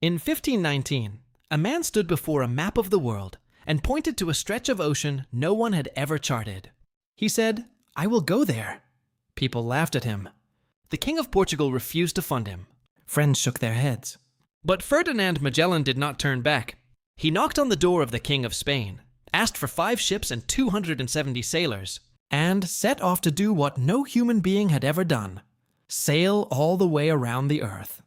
In 1519, a man stood before a map of the world and pointed to a stretch of ocean no one had ever charted. He said, "I will go there." People laughed at him. The King of Portugal refused to fund him. Friends shook their heads. But Ferdinand Magellan did not turn back. He knocked on the door of the King of Spain, asked for 5 ships and 270 sailors, and set off to do what no human being had ever done: sail all the way around the earth.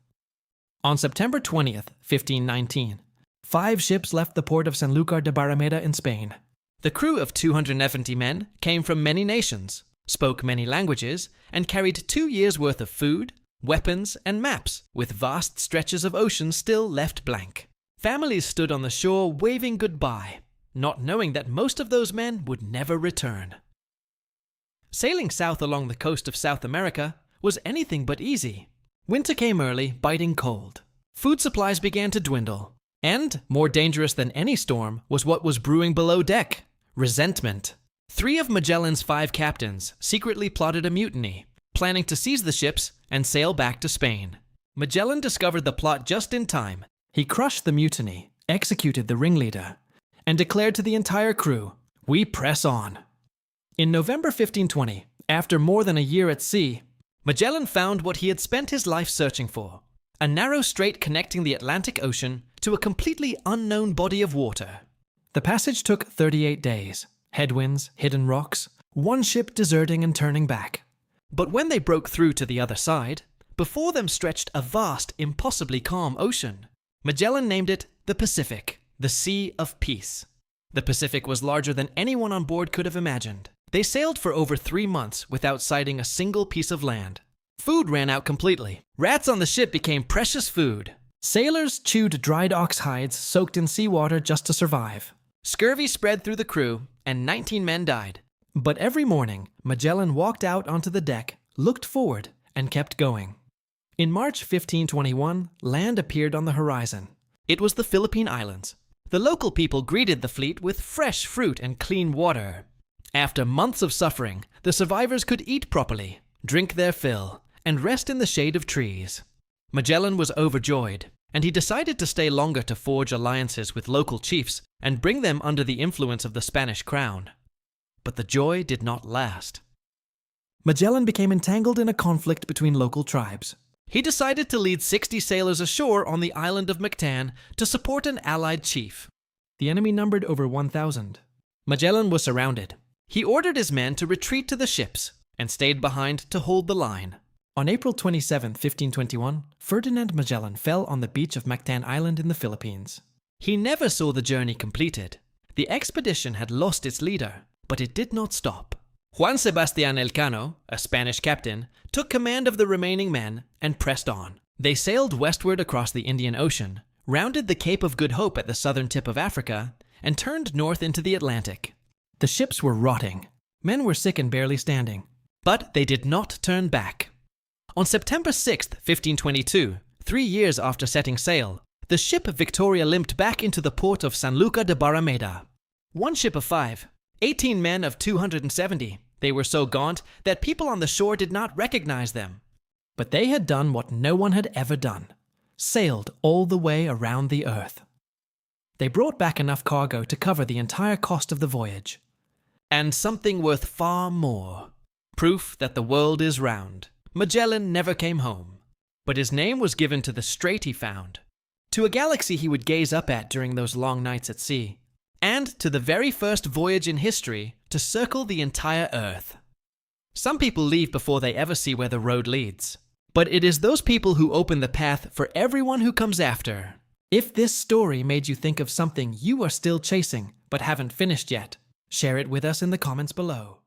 On September 20th, 1519, 5 ships left the port of Sanlúcar de Barrameda in Spain. The crew of 270 men came from many nations, spoke many languages, and carried 2 years' worth of food, weapons, and maps, with vast stretches of ocean still left blank. Families stood on the shore waving goodbye, not knowing that most of those men would never return. Sailing south along the coast of South America was anything but easy. Winter came early, biting cold. Food supplies began to dwindle. And, more dangerous than any storm, was what was brewing below deck: resentment. 3 of Magellan's 5 captains secretly plotted a mutiny, planning to seize the ships and sail back to Spain. Magellan discovered the plot just in time. He crushed the mutiny, executed the ringleader, and declared to the entire crew, "We press on." In November 1520, after more than a year at sea, Magellan found what he had spent his life searching for: a narrow strait connecting the Atlantic Ocean to a completely unknown body of water. The passage took 38 days, headwinds, hidden rocks, one ship deserting and turning back. But when they broke through to the other side, before them stretched a vast, impossibly calm ocean. Magellan named it the Pacific, the Sea of Peace. The Pacific was larger than anyone on board could have imagined. They sailed for over 3 months without sighting a single piece of land. Food ran out completely. Rats on the ship became precious food. Sailors chewed dried ox hides soaked in seawater just to survive. Scurvy spread through the crew, and 19 men died. But every morning, Magellan walked out onto the deck, looked forward, and kept going. In March 1521, land appeared on the horizon. It was the Philippine Islands. The local people greeted the fleet with fresh fruit and clean water. After months of suffering, the survivors could eat properly, drink their fill, and rest in the shade of trees. Magellan was overjoyed, and he decided to stay longer to forge alliances with local chiefs and bring them under the influence of the Spanish crown. But the joy did not last. Magellan became entangled in a conflict between local tribes. He decided to lead 60 sailors ashore on the island of Mactan to support an allied chief. The enemy numbered over 1,000. Magellan was surrounded. He ordered his men to retreat to the ships and stayed behind to hold the line. On April 27, 1521, Ferdinand Magellan fell on the beach of Mactan Island in the Philippines. He never saw the journey completed. The expedition had lost its leader, but it did not stop. Juan Sebastián Elcano, a Spanish captain, took command of the remaining men and pressed on. They sailed westward across the Indian Ocean, rounded the Cape of Good Hope at the southern tip of Africa, and turned north into the Atlantic. The ships were rotting. Men were sick and barely standing. But they did not turn back. On September 6, 1522, 3 years after setting sail, the ship Victoria limped back into the port of Sanlúcar de Barrameda. 1 ship of 5, 18 men of 270. They were so gaunt that people on the shore did not recognize them. But they had done what no one had ever done: sailed all the way around the earth. They brought back enough cargo to cover the entire cost of the voyage. And something worth far more: proof that the world is round. Magellan never came home, but his name was given to the strait he found, to a galaxy he would gaze up at during those long nights at sea, and to the very first voyage in history to circle the entire Earth. Some people leave before they ever see where the road leads, but it is those people who open the path for everyone who comes after. If this story made you think of something you are still chasing but haven't finished yet, share it with us in the comments below.